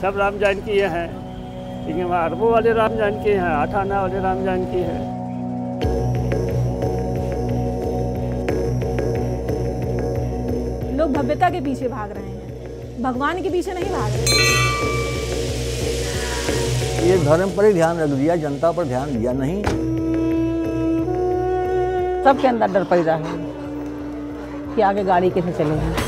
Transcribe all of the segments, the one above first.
सब राम जानकी हैं, लेकिन वहाँ अरबों वाले राम जानकी हैं, 8 आना वाले राम जानकी हैं। लोग भव्यता के पीछे भाग रहे हैं, भगवान के पीछे नहीं भाग रहे। ये धर्म पर ही ध्यान रख दिया, जनता पर ध्यान दिया नहीं। सबके अंदर डर पैदा है कि आगे गाड़ी कैसे चलेगी।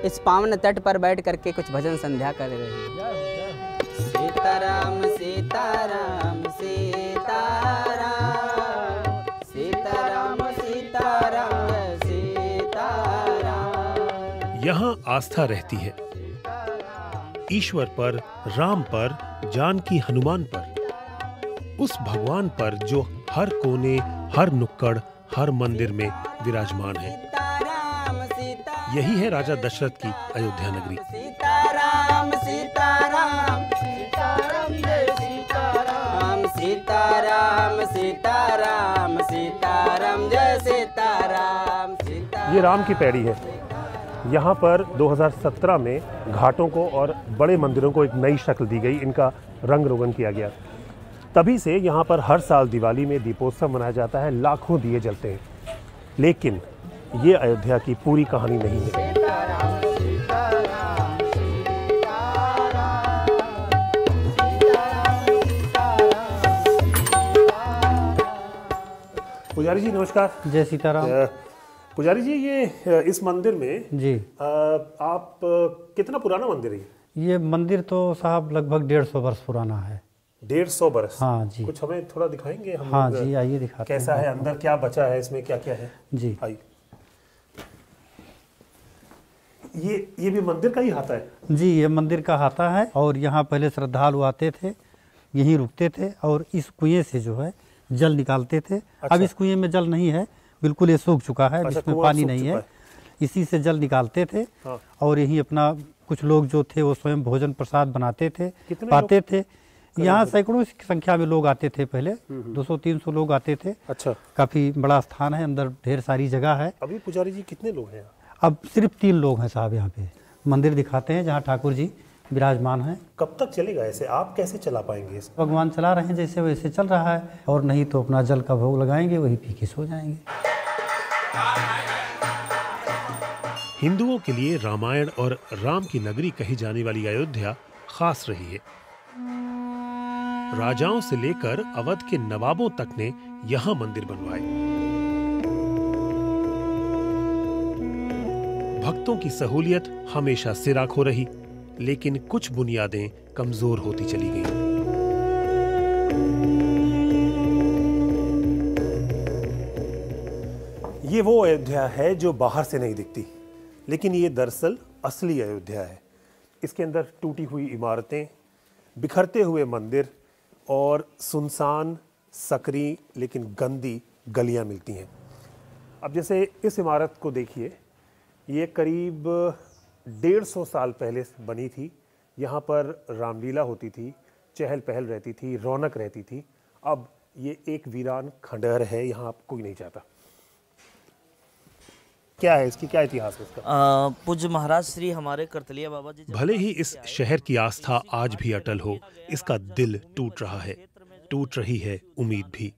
इस पावन तट पर बैठ करके कुछ भजन संध्या कर रहे हैं। सीताराम सीताराम सीताराम सीताराम सीताराम सीताराम। यहाँ आस्था रहती है ईश्वर पर, राम पर, जानकी हनुमान पर, उस भगवान पर जो हर कोने, हर नुक्कड़, हर मंदिर में विराजमान है। यही है राजा दशरथ की अयोध्या नगरी। सीताराम सीताराम सीताराम जय सीताराम सीताराम सीताराम सीताराम जय सीताराम सीताराम। ये राम की पैड़ी है। यहाँ पर 2017 में घाटों को और बड़े मंदिरों को एक नई शक्ल दी गई, इनका रंग रोगन किया गया। तभी से यहाँ पर हर साल दिवाली में दीपोत्सव मनाया जाता है, लाखों दिए जलते हैं। लेकिन ये अयोध्या की पूरी कहानी नहीं है। पुजारी जी नमस्कार। जय सीताराम। पुजारी जी ये इस मंदिर में जी आप कितना पुराना मंदिर है? ये मंदिर तो साहब लगभग 150 वर्ष पुराना है। 150 वर्ष? हाँ जी। कुछ हमें थोड़ा दिखाएंगे हम? हाँ जी आइए दिखाते हैं। कैसा है अंदर, क्या बचा है इसमें, क्या क्या है? जी आइए। ये भी मंदिर का ही हाथा है? जी ये मंदिर का हाथा है और यहाँ पहले श्रद्धालु आते थे, यहीं रुकते थे और इस कुएं से जो है जल निकालते थे। अच्छा। अब इस कुएं में जल नहीं है, बिल्कुल ये सूख चुका है। अच्छा, इसमें पानी नहीं है। इसी से जल निकालते थे। हाँ। और यहीं अपना कुछ लोग जो थे वो स्वयं भोजन प्रसाद बनाते थे, पाते थे। यहाँ सैकड़ों की संख्या में लोग आते थे पहले, 200-300 लोग आते थे। अच्छा। काफी बड़ा स्थान है, अंदर ढेर सारी जगह है। अभी पुजारी जी कितने लोग हैं? अब सिर्फ 3 लोग हैं साहब। यहाँ पे मंदिर दिखाते हैं जहाँ ठाकुर जी विराजमान हैं। कब तक चलेगा ऐसे? आप कैसे चला पाएंगे इसको? भगवान चला रहे हैं जैसे वैसे चल रहा है, और नहीं तो अपना जल का भोग लगाएंगे, वही पी के सो जाएंगे। हिंदुओं के लिए रामायण और राम की नगरी कही जाने वाली अयोध्या खास रही है। राजाओं से लेकर अवध के नवाबों तक ने यहाँ मंदिर बनवाए। भक्तों की सहूलियत हमेशा सिराखो रही, लेकिन कुछ बुनियादें कमजोर होती चली गईं। ये वो अयोध्या है जो बाहर से नहीं दिखती, लेकिन ये दरअसल असली अयोध्या है। इसके अंदर टूटी हुई इमारतें, बिखरते हुए मंदिर और सुनसान, सकरी लेकिन गंदी गलियां मिलती हैं। अब जैसे इस इमारत को देखिए, ये करीब 150 साल पहले बनी थी। यहाँ पर रामलीला होती थी, चहल पहल रहती थी, रौनक रहती थी। अब ये एक वीरान खंडहर है, यहाँ आप कोई नहीं जाता। क्या है इसकी, क्या इतिहास है इसका? पूज्य महाराज श्री हमारे करतलिया बाबा जी, भले ही इस शहर की आस्था आज भी अटल हो, इसका दिल टूट रहा है, टूट रही है उम्मीद भी।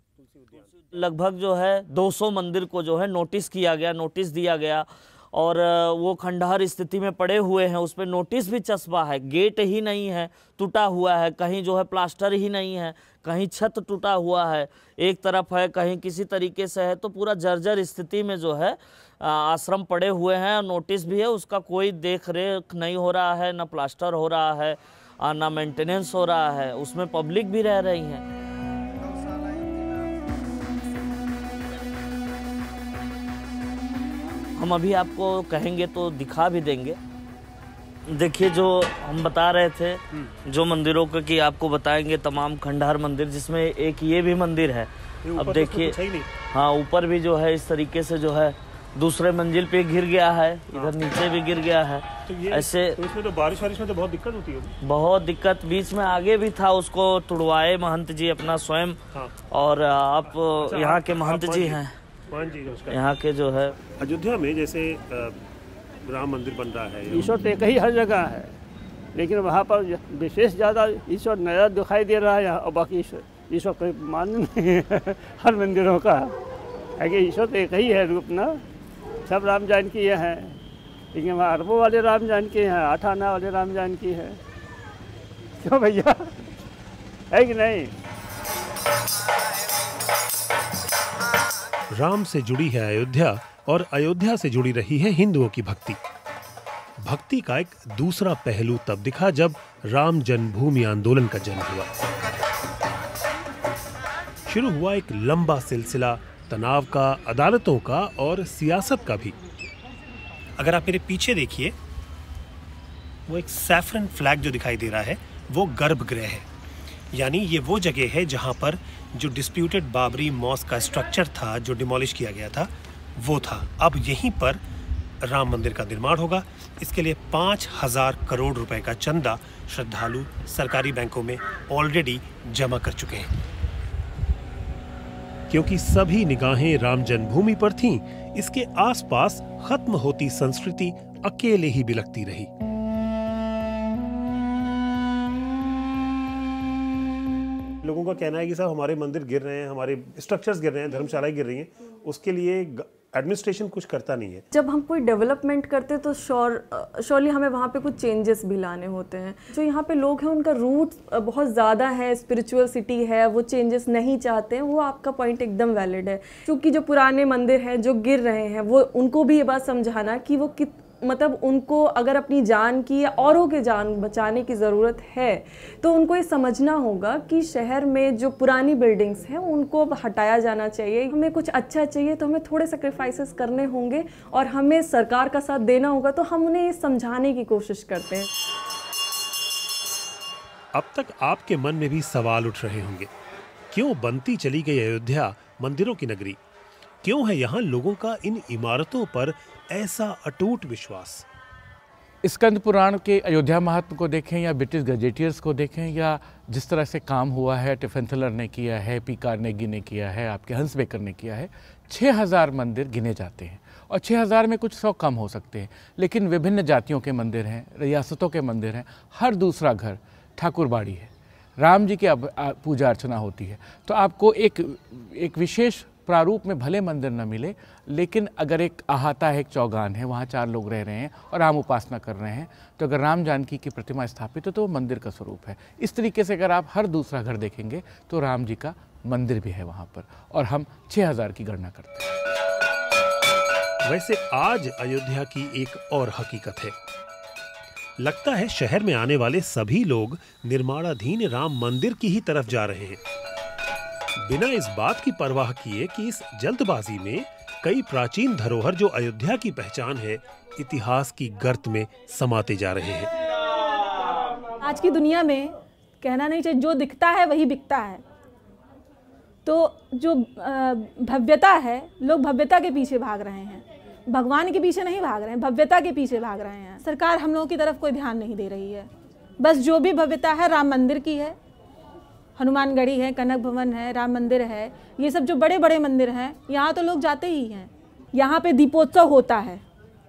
लगभग जो है 200 मंदिर को जो है नोटिस किया गया, नोटिस दिया गया, और वो खंडहर स्थिति में पड़े हुए हैं। उस पर नोटिस भी चस्पा है, गेट ही नहीं है, टूटा हुआ है, कहीं जो है प्लास्टर ही नहीं है, कहीं छत टूटा हुआ है, एक तरफ है, कहीं किसी तरीके से है। तो पूरा जर्जर स्थिति में जो है आश्रम पड़े हुए हैं। नोटिस भी है, उसका कोई देख रेख नहीं हो रहा है, ना प्लास्टर हो रहा है, ना मेंटेनेंस हो रहा है। उसमें पब्लिक भी रह रही है। हम अभी आपको कहेंगे तो दिखा भी देंगे। देखिए जो हम बता रहे थे, जो मंदिरों को कि आपको बताएंगे तमाम खंडहर मंदिर, जिसमें एक ये भी मंदिर है। अब देखिए, हाँ ऊपर भी जो है इस तरीके से जो है दूसरे मंजिल पे गिर गया है, इधर नीचे भी गिर गया है। तो ये ऐसे तो इसमें तो बारिश में तो बहुत दिक्कत होती है। बहुत दिक्कत, बीच में आगे भी था, उसको तुड़वाए महंत जी अपना स्वयं। और आप यहाँ के महंत जी हैं, यहाँ के जो है। अयोध्या में जैसे राम मंदिर बन रहा है, ईश्वर तो एक ही हर जगह है, लेकिन वहाँ पर विशेष ज़्यादा ईश्वर नया दिखाई दे रहा है, और बाकी ईश्वर कोई मान नहीं है हर मंदिरों का है कि ईश्वर तो एक ही है रूप ना। सब राम जानकी ये हैं, लेकिन वहाँ अरबों वाले राम जानकी हैं, 8 आना वाले राम जानकी है। क्यों भैया, है कि नहीं? राम से जुड़ी है अयोध्या, और अयोध्या से जुड़ी रही है हिंदुओं की भक्ति। भक्ति का एक दूसरा पहलू तब दिखा जब राम जन्मभूमि आंदोलन का जन्म हुआ। शुरू हुआ एक लंबा सिलसिला तनाव का, अदालतों का और सियासत का भी। अगर आप मेरे पीछे देखिए, वो एक सैफरन फ्लैग जो दिखाई दे रहा है, वो गर्भगृह है। यानी ये वो जगह है जहां पर जो डिस्प्यूटेड बाबरी मॉस्क का स्ट्रक्चर था, जो डिमोलिश किया गया था, वो था। अब यहीं पर राम मंदिर का निर्माण होगा। इसके लिए 5000 करोड़ रुपए का चंदा श्रद्धालु सरकारी बैंकों में ऑलरेडी जमा कर चुके हैं। क्योंकि सभी निगाहें राम जन्मभूमि पर थीं, इसके आसपास खत्म होती संस्कृति अकेले ही बिलखती रही। लोगों का कहना है कि साहब हमारे मंदिर गिर रहे हैं, हमारे स्ट्रक्चर्स गिर रहे हैं, धर्मशालाएं गिर रही हैं, उसके लिए एडमिनिस्ट्रेशन कुछ करता नहीं है। जब हम कोई डेवलपमेंट करते तो श्योरली हमें वहाँ पे कुछ चेंजेस भी लाने होते हैं। जो यहाँ पे लोग हैं उनका रूट बहुत ज़्यादा है, स्पिरिचुअल सिटी है, वो चेंजेस नहीं चाहते हैं। वो आपका पॉइंट एकदम वैलिड है, क्योंकि जो पुराने मंदिर हैं जो गिर रहे हैं, वो उनको भी ये बात समझाना कि वो मतलब उनको अगर अपनी जान की या औरों के जान बचाने की ज़रूरत है, तो उनको ये समझना होगा कि शहर में जो पुरानी बिल्डिंग्स हैं उनको हटाया जाना चाहिए। हमें कुछ अच्छा चाहिए तो हमें थोड़े सेक्रीफाइसेस करने होंगे, और हमें सरकार का साथ देना होगा। तो हम उन्हें ये समझाने की कोशिश करते हैं। अब तक आपके मन में भी सवाल उठ रहे होंगे, क्यों बनती चली गई अयोध्या मंदिरों की नगरी? क्यों है यहाँ लोगों का इन इमारतों पर ऐसा अटूट विश्वास? स्कंद पुराण के अयोध्या महात्म को देखें, या ब्रिटिश गजेटियर्स को देखें, या जिस तरह से काम हुआ है, टिफेंथलर ने किया है, पी कार्नेगी ने किया है, आपके हंस बेकर ने किया है, 6000 मंदिर गिने जाते हैं। और 6000 में कुछ 100 कम हो सकते हैं, लेकिन विभिन्न जातियों के मंदिर हैं, रियासतों के मंदिर हैं। हर दूसरा घर ठाकुरबाड़ी है, राम जी की पूजा अर्चना होती है। तो आपको एक विशेष प्रारूप में भले मंदिर न मिले, लेकिन अगर एक अहाता है, एक चौगान है, वहाँ 4 लोग रह रहे हैं और राम उपासना कर रहे हैं, तो अगर राम जानकी की प्रतिमा स्थापित है तो वो मंदिर का स्वरूप है। इस तरीके से अगर आप हर दूसरा घर देखेंगे तो राम जी का मंदिर भी है वहाँ पर, और हम 6000 की गणना करते हैं। वैसे आज अयोध्या की एक और हकीकत है। लगता है शहर में आने वाले सभी लोग निर्माणाधीन राम मंदिर की ही तरफ जा रहे हैं, बिना इस बात की परवाह किए कि इस जल्दबाजी में कई प्राचीन धरोहर जो अयोध्या की पहचान है, इतिहास की गर्त में समाते जा रहे हैं। आज की दुनिया में कहना नहीं चाहिए, जो दिखता है वही बिकता है। तो जो भव्यता है, लोग भव्यता के पीछे भाग रहे हैं, भगवान के पीछे नहीं भाग रहे हैं, भव्यता के पीछे भाग रहे हैं। सरकार हम लोगों की तरफ कोई ध्यान नहीं दे रही है। बस जो भी भव्यता है राम मंदिर की है, हनुमानगढ़ी है, कनक भवन है, राम मंदिर है, ये सब जो बड़े बड़े मंदिर हैं, यहाँ तो लोग जाते ही हैं। यहाँ पे दीपोत्सव होता है,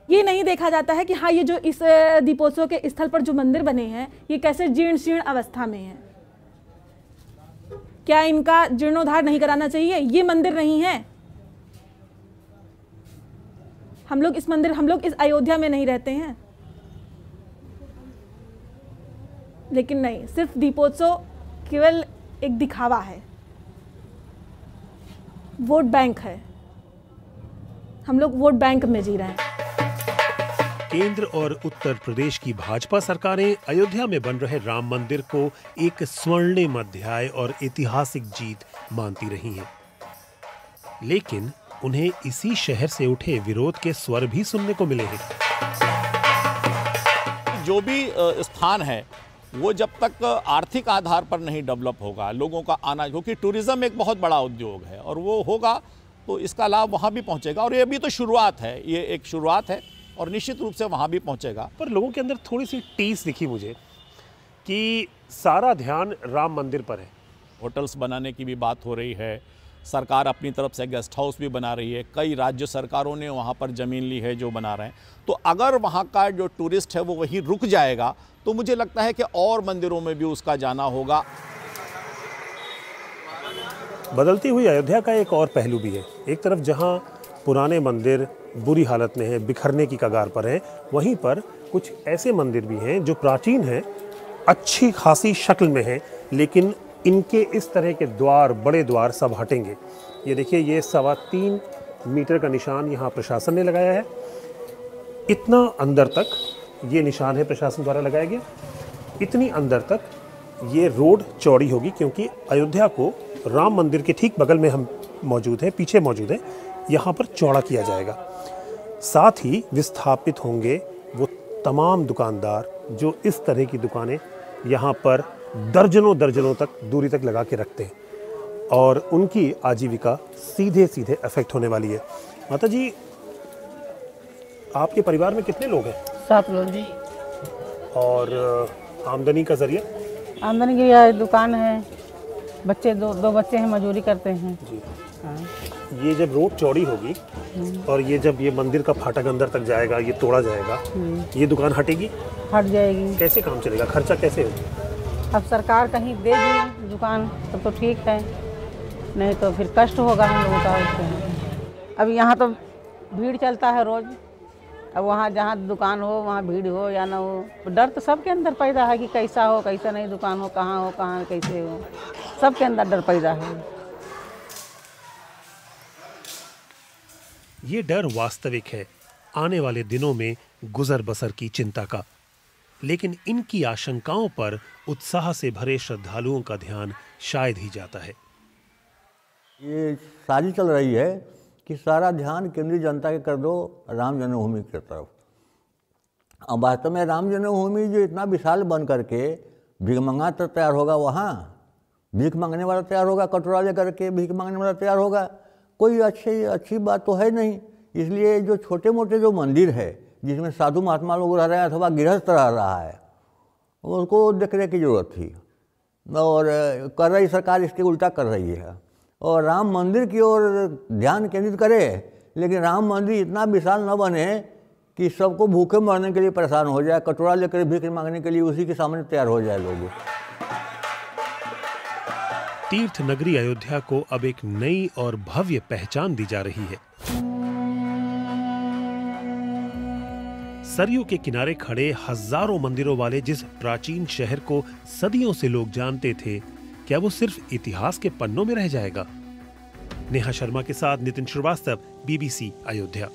ये नहीं देखा जाता है कि हाँ ये जो इस दीपोत्सव के स्थल पर जो मंदिर बने हैं ये कैसे जीर्ण शीर्ण अवस्था में हैं, क्या इनका जीर्णोद्धार नहीं कराना चाहिए? ये मंदिर नहीं है। हम लोग इस अयोध्या में नहीं रहते हैं, लेकिन नहीं, सिर्फ दीपोत्सव केवल एक दिखावा है, वोट बैंक है। हम लोग वोट बैंक में जी रहे हैं। केंद्र और उत्तर प्रदेश की भाजपा सरकारें अयोध्या में बन रहे राम मंदिर को एक स्वर्णिम अध्याय और ऐतिहासिक जीत मानती रही हैं। लेकिन उन्हें इसी शहर से उठे विरोध के स्वर भी सुनने को मिले हैं। जो भी स्थान है वो जब तक आर्थिक आधार पर नहीं डेवलप होगा, लोगों का आना, क्योंकि टूरिज्म एक बहुत बड़ा उद्योग है और वो होगा तो इसका लाभ वहाँ भी पहुँचेगा। और ये भी तो शुरुआत है, ये एक शुरुआत है और निश्चित रूप से वहाँ भी पहुँचेगा। पर लोगों के अंदर थोड़ी सी टीस दिखी मुझे कि सारा ध्यान राम मंदिर पर है। होटल्स बनाने की भी बात हो रही है, सरकार अपनी तरफ से गेस्ट हाउस भी बना रही है, कई राज्य सरकारों ने वहाँ पर ज़मीन ली है जो बना रहे हैं। तो अगर वहाँ का जो टूरिस्ट है वो वहीं रुक जाएगा तो मुझे लगता है कि और मंदिरों में भी उसका जाना होगा। बदलती हुई अयोध्या का एक और पहलू भी है। एक तरफ जहाँ पुराने मंदिर बुरी हालत में हैं, बिखरने की कगार पर हैं, वहीं पर कुछ ऐसे मंदिर भी हैं जो प्राचीन हैं, अच्छी खासी शक्ल में हैं, लेकिन इनके इस तरह के द्वार, बड़े द्वार सब हटेंगे। ये देखिए, ये 3.25 मीटर का निशान यहाँ प्रशासन ने लगाया है। इतना अंदर तक ये निशान है प्रशासन द्वारा लगाया गया। इतनी अंदर तक ये रोड चौड़ी होगी, क्योंकि अयोध्या को राम मंदिर के ठीक बगल में हम मौजूद हैं, पीछे मौजूद हैं, यहाँ पर चौड़ा किया जाएगा। साथ ही विस्थापित होंगे वो तमाम दुकानदार जो इस तरह की दुकानें यहाँ पर दर्जनों दर्जनों तक दूरी तक लगा के रखते हैं, और उनकी आजीविका सीधे सीधे अफेक्ट होने वाली है। माता जी, आपके परिवार में कितने लोग हैं? 7 लोग जी। और आमदनी का जरिया? आमदनी की यह दुकान है, बच्चे दो बच्चे हैं, मजदूरी करते हैं जी। हाँ। ये जब रोड चौड़ी होगी और ये जब ये मंदिर का फाटक अंदर तक जाएगा, ये तोड़ा जाएगा, ये दुकान हटेगी? हट जाएगी। कैसे काम चलेगा? खर्चा कैसे होगा? अब सरकार कहीं देगी दुकान तब तो ठीक है, नहीं तो फिर कष्ट होगा हम लोगों का। अब यहाँ तो भीड़ चलता है रोज, अब वहाँ जहाँ दुकान हो वहाँ भीड़ हो या ना हो, डर तो सबके अंदर पैदा है कि कैसा हो कैसा नहीं, दुकान हो कहाँ कैसे हो, सबके अंदर डर पैदा है। ये डर वास्तविक है आने वाले दिनों में गुजर बसर की चिंता का, लेकिन इनकी आशंकाओं पर उत्साह से भरे श्रद्धालुओं का ध्यान शायद ही जाता है। ये साजिश चल रही है कि सारा ध्यान केंद्रीय जनता के कर दो राम जन्मभूमि की तरफ। अब वास्तव में राम जन्मभूमि जो इतना विशाल बन करके भिखमंगा तो तैयार होगा, वहाँ भीख मांगने वाला तैयार होगा, कटोरा लेकर के भीख मांगने वाला तैयार होगा, कोई अच्छी बात तो है नहीं। इसलिए जो छोटे मोटे जो मंदिर है जिसमें साधु महात्मा लोग रह रहे हैं अथवा गृहस्थ रह रहा है, उसको देखने की जरूरत थी, और कर रही सरकार इसके उल्टा कर रही है, और राम मंदिर की ओर ध्यान केंद्रित करे, लेकिन राम मंदिर इतना विशाल न बने कि सबको भूखे मरने के लिए परेशान हो जाए, कटोरा लेकर भीख मांगने के लिए उसी के सामने तैयार हो जाए लोग। तीर्थ नगरी अयोध्या को अब एक नई और भव्य पहचान दी जा रही है। सरयू के किनारे खड़े हजारों मंदिरों वाले जिस प्राचीन शहर को सदियों से लोग जानते थे, क्या वो सिर्फ इतिहास के पन्नों में रह जाएगा? नेहा शर्मा के साथ नितिन श्रीवास्तव, BBC अयोध्या।